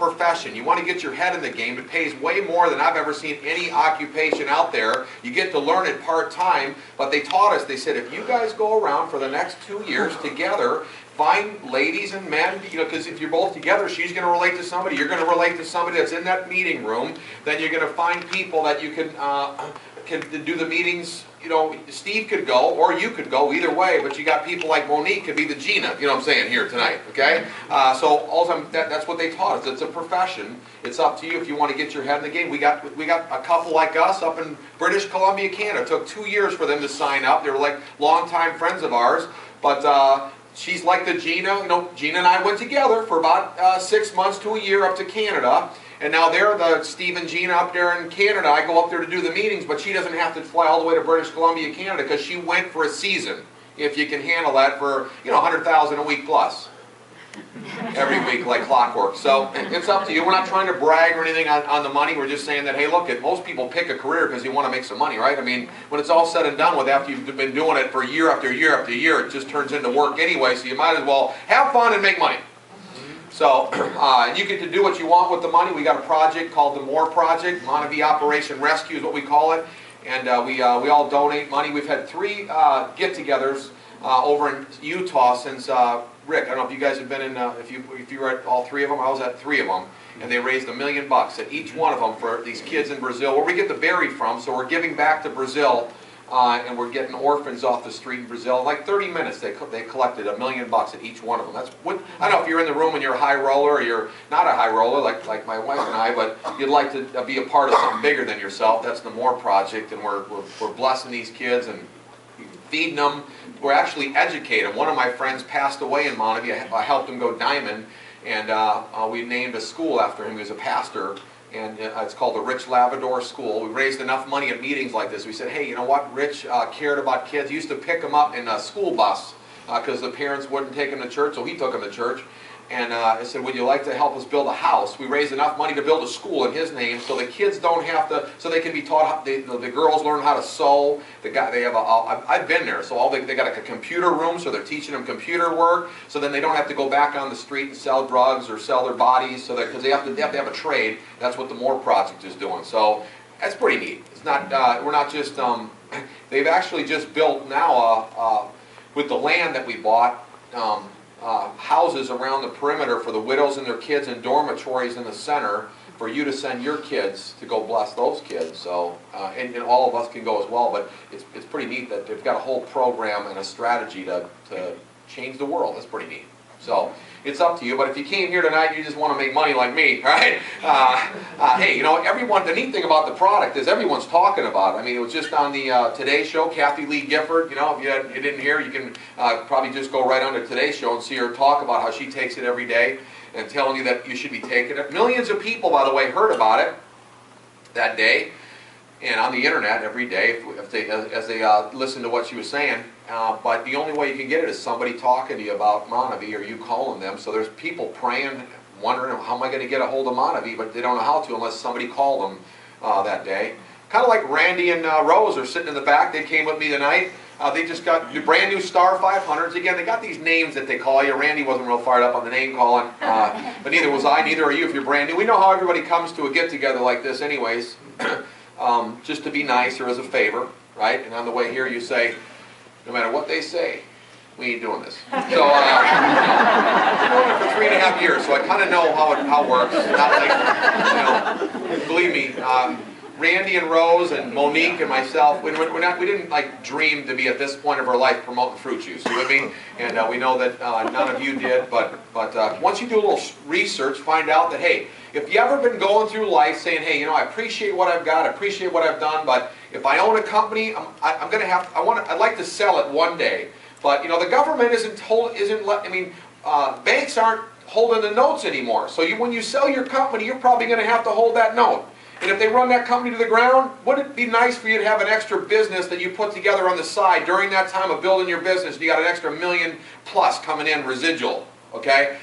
profession. You want to get your head in the game. It pays way more than I've ever seen any occupation out there. You get to learn it part-time, but they taught us, they said, if you guys go around for the next 2 years together, find ladies and men, because if you're both together, she's going to relate to somebody, you're going to relate to somebody that's in that meeting room, then you're going to find people that you can do the meetings. Steve could go, or you could go, either way, but you got people like Monique could be the Gina, you know what I'm saying, here tonight, okay? So that's what they taught us. It's a profession. It's up to you if you want to get your head in the game. We got a couple like us up in British Columbia, Canada. It took 2 years for them to sign up. They were like longtime friends of ours, but she's like the Gina. Gina and I went together for about 6 months to a year up to Canada. And now they're the Steve and Gina up there in Canada. I go up there to do the meetings, but she doesn't have to fly all the way to British Columbia, Canada, because she went for a season. If you can handle that for, $100,000 a week plus. Every week like clockwork. So it's up to you. We're not trying to brag or anything on the money. We're just saying that, hey, look, most people pick a career because you want to make some money, right? I mean, when it's all said and done with, after you've been doing it for year after year after year, it just turns into work anyway, so you might as well have fun and make money. So, and you get to do what you want with the money. We got a project called the MORE Project. Monavie Operation Rescue is what we call it. And we all donate money. We've had 3 get-togethers over in Utah since, Rick, I don't know if you guys have been in, if you were at all 3 of them. I was at 3 of them. And they raised $1 million at each one of them for these kids in Brazil, where we get the berry from. So we're giving back to Brazil. And we're getting orphans off the street in Brazil. In like 30 minutes, they collected $1 million at each one of them. That's what, I don't know if you're in the room and you're a high roller, or you're not a high roller like my wife and I, but you'd like to be a part of something bigger than yourself. That's the MORE Project, and we're blessing these kids and feeding them. We're actually educating them. One of my friends passed away in Monavie. I helped him go diamond, and we named a school after him. He was a pastor. And it's called the Rich Lavador School. We raised enough money at meetings like this. We said, hey, you know what? Rich cared about kids. He used to pick them up in a school bus because the parents wouldn't take them to church, so he took them to church. And I said, would you like to help us build a house? We raised enough money to build a school in his name so the kids don't have to, so they can be taught, the girls learn how to sew. They have I've been there, so they got a computer room, so they're teaching them computer work, so then they don't have to go back on the street and sell drugs or sell their bodies, so because they have to have a trade. That's what the MORE Project is doing. So that's pretty neat. It's not, we're not just, they've actually just built now, with the land that we bought, houses around the perimeter for the widows and their kids, and dormitories in the center for you to send your kids to go bless those kids. So, and all of us can go as well, but it's pretty neat that they've got a whole program and a strategy to change the world. That's pretty neat. So, it's up to you, but if you came here tonight and you just want to make money like me, right? Hey, everyone, the neat thing about the product is everyone's talking about it. I mean, it was just on the Today Show, Kathy Lee Gifford. If you didn't hear, you can probably just go right on to Today Show and see her talk about how she takes it every day and telling you that you should be taking it. Millions of people, by the way, heard about it that day and on the internet every day as they listen to what she was saying. But the only way you can get it is somebody talking to you about Monavie, or you calling them. So there's people praying, wondering, how am I going to get a hold of Monavie? But they don't know how to unless somebody called them that day. Kind of like Randy and Rose are sitting in the back. They came with me tonight. They just got the brand new Star 500s. Again, they got these names that they call you. Randy wasn't real fired up on the name calling, but neither was I. Neither are you if you're brand new. We know how everybody comes to a get-together like this anyways, just to be nice or as a favor, right? And on the way here you say, no matter what they say, we ain't doing this. So, I've been doing it for 3.5 years, so I kind of know how it works. Not like, believe me, Randy and Rose and Monique and myself, we didn't like dream to be at this point of our life promoting fruit juice. You know what I mean? And we know that none of you did, but once you do a little research, find out that, hey, if you ever been going through life saying, hey, I appreciate what I've got, I appreciate what I've done, but if I own a company, I'd like to sell it one day. But the government banks aren't holding the notes anymore. So when you sell your company, you're probably going to have to hold that note. And if they run that company to the ground, wouldn't it be nice for you to have an extra business that you put together on the side during that time of building your business? You got an extra $1 million plus coming in residual. Okay?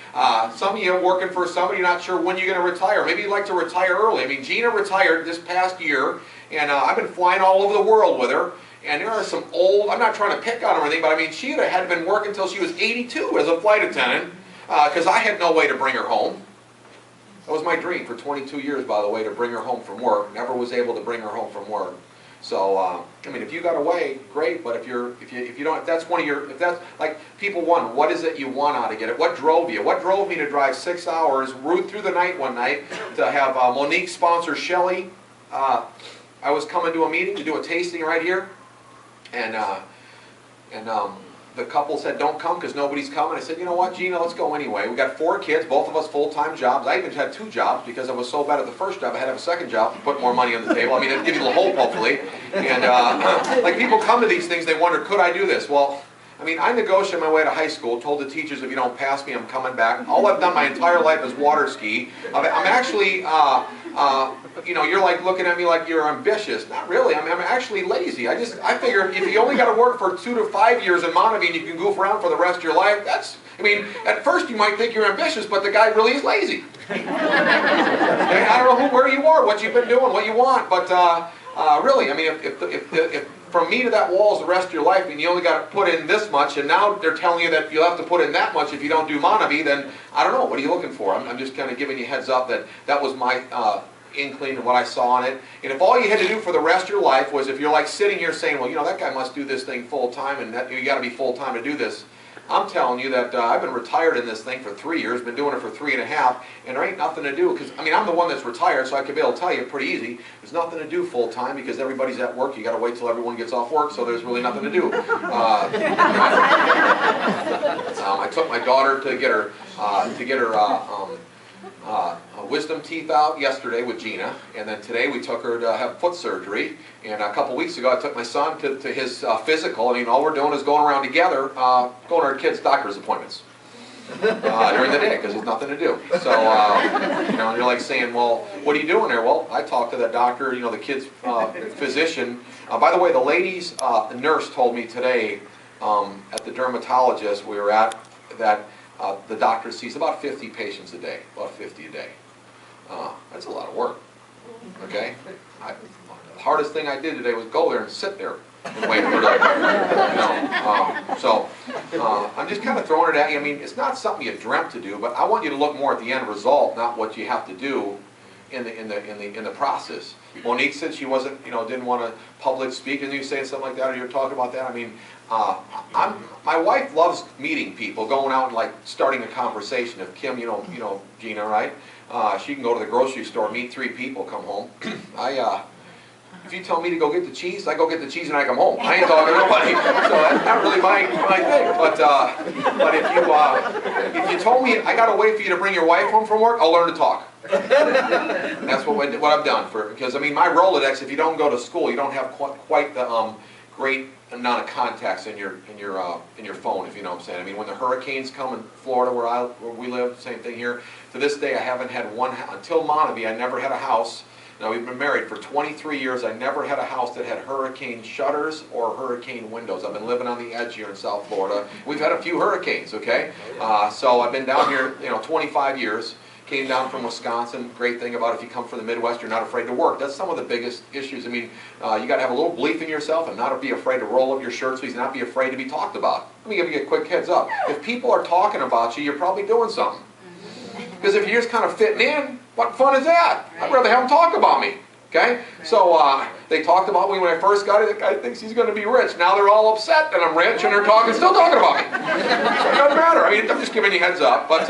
Some of you are working for somebody, you're not sure when you're going to retire. Maybe you'd like to retire early. I mean, Gina retired this past year, and I've been flying all over the world with her. And there are some old, I'm not trying to pick on her or anything, but I mean, she had been working until she was 82 as a flight attendant, because I had no way to bring her home. That was my dream for 22 years, by the way, to bring her home from work. Never was able to bring her home from work. So, I mean, if you got away, great. But if you don't, if that's one of your, if that's like people want, what is it you want out of it? What drove you? What drove me to drive 6 hours, root through the night one night to have Monique sponsor Shelly? I was coming to a meeting to do a tasting right here, and the couple said, don't come because nobody's coming. I said, you know what, Gina, let's go anyway. We got 4 kids, both of us full-time jobs. I even had 2 jobs because I was so bad at the first job, I had to have a second job to put more money on the table. I mean, it'd give you a little hope, hopefully. And like people come to these things, they wonder, could I do this? Well, I mean, I negotiated my way to high school, told the teachers, if you don't pass me, I'm coming back. All I've done my entire life is water ski. I'm actually, you know, you're like looking at me like you're ambitious. Not really. I'm actually lazy. I figure if you only got to work for 2 to 5 years in Montague and you can goof around for the rest of your life, that's, I mean, at first you might think you're ambitious, but the guy really is lazy. I don't know where you are, what you've been doing, what you want, but really, I mean, if from me to that wall is the rest of your life, and you only got to put in this much, and now they're telling you that you'll have to put in that much if you don't do Montague, then I don't know. What are you looking for? I'm just kind of giving you heads up that that was my inkling and what I saw on it. And if all you had to do for the rest of your life was, if you're like sitting here saying, well, you know, that guy must do this thing full time, and that, you got to be full time to do this. I'm telling you that I've been retired in this thing for 3 years, been doing it for 3.5, and there ain't nothing to do, because, I mean, I'm the one that's retired, so I could be able to tell you pretty easy, there's nothing to do full time, because everybody's at work, you got to wait till everyone gets off work, so there's really nothing to do. I took my daughter to get her, wisdom teeth out yesterday with Gina, and then today we took her to have foot surgery, and a couple weeks ago I took my son to his physical. I mean, all we're doing is going around together, going to our kids' doctor's appointments during the day, because there's nothing to do. So, you know, you're like saying, well, what are you doing there? Well, I talked to the doctor, you know, the kid's physician. By the way, the lady's nurse told me today at the dermatologist we were at that the doctor sees about 50 patients a day, about 50 a day. That's a lot of work, okay? The hardest thing I did today was go there and sit there and wait for them. I'm just kind of throwing it at you. I mean, it's not something you dreamt to do, but I want you to look more at the end result, not what you have to do in the process. Monique said she wasn't, you know, didn't want to public speak, and you saying something like that, or you're talking about that. I mean, my wife loves meeting people, going out and like starting a conversation. If Kim, you know Gina, right? She can go to the grocery store, meet 3 people, come home. If you tell me to go get the cheese, I go get the cheese and I come home. I ain't talking to nobody, so that's not really my thing. But if you told me I got to wait for you to bring your wife home from work, I'll learn to talk. And that's what I've done because I mean my Rolodex. If you don't go to school, you don't have quite the great amount of contacts in your phone, if you know what I'm saying. I mean, when the hurricanes come in Florida, where we live, same thing here. To this day, I haven't had one until Montague. I never had a house. Now we've been married for 23 years. I never had a house that had hurricane shutters or hurricane windows. I've been living on the edge here in South Florida. We've had a few hurricanes, okay? So I've been down here, 25 years. Came down from Wisconsin. Great thing about if you come from the Midwest, you're not afraid to work. That's some of the biggest issues. I mean, you got to have a little belief in yourself and not be afraid to roll up your shirt, so you not be afraid to be talked about. Let me give you a quick heads up. If people are talking about you, you're probably doing something. Because if you're just kind of fitting in, what fun is that? I'd rather have them talk about me. Okay? So they talked about me when I first got it. The guy thinks he's going to be rich. Now they're all upset that I'm rich and they're still talking about me. So it doesn't matter. I mean, I'm just giving you heads up. But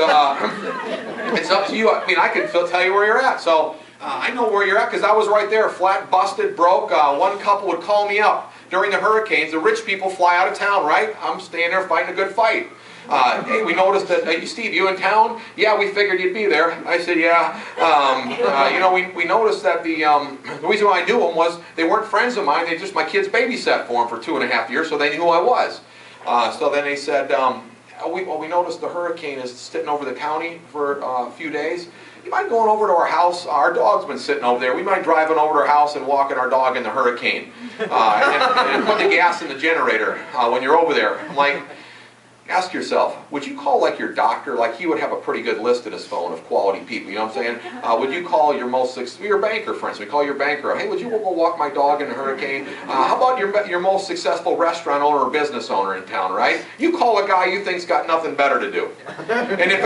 it's up to you. I mean, I can tell you where you're at. So I know where you're at because I was right there, flat, busted, broke. One couple would call me up during the hurricanes. The rich people fly out of town, right? I'm staying there fighting a good fight. Hey, we noticed that, Steve, you in town? Yeah, we figured you'd be there. I said, yeah. We noticed that the reason why I knew them was they weren't friends of mine. My kids babysat for them for 2.5 years, so they knew who I was. So then they said, we noticed the hurricane is sitting over the county for a few days. You mind going over to our house? Our dog's been sitting over there. We mind driving over to our house and walking our dog in the hurricane. And put the gas in the generator when you're over there. I'm like, ask yourself, would you call like your doctor? Like he would have a pretty good list in his phone of quality people, you know what I'm saying? Would you call your banker, for instance? We call your banker, hey, would you go walk my dog in the hurricane? How about your most successful restaurant owner or business owner in town, right? You call a guy you think's got nothing better to do. And if